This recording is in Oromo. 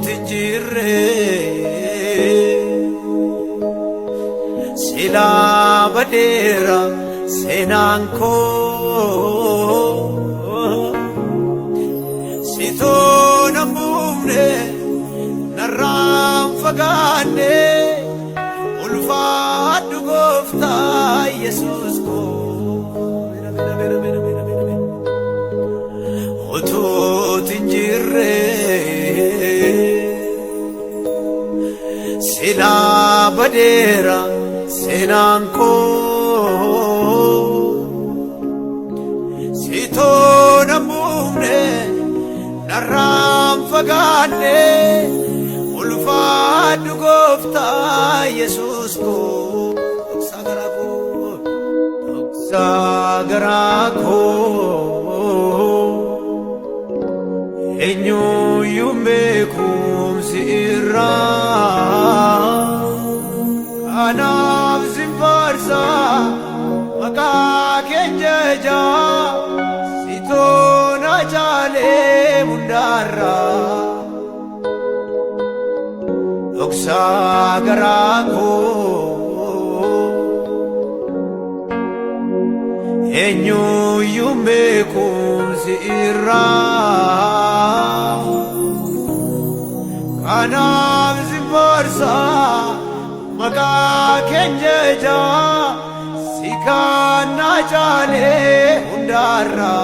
tinjirre sila badera senanko sito namumne naram fagane ulfadu gofta Jesus ko oto tinjirre sila badera senanko sito namumne naram fagane ulfadu gofta Jesus ko sagarako enyu yume kum sirra anam simparsa maka kenjeja sito na jale mundara sagarako enyu yume kum sirra kanam simparsa maka kenjeja sikana jale undara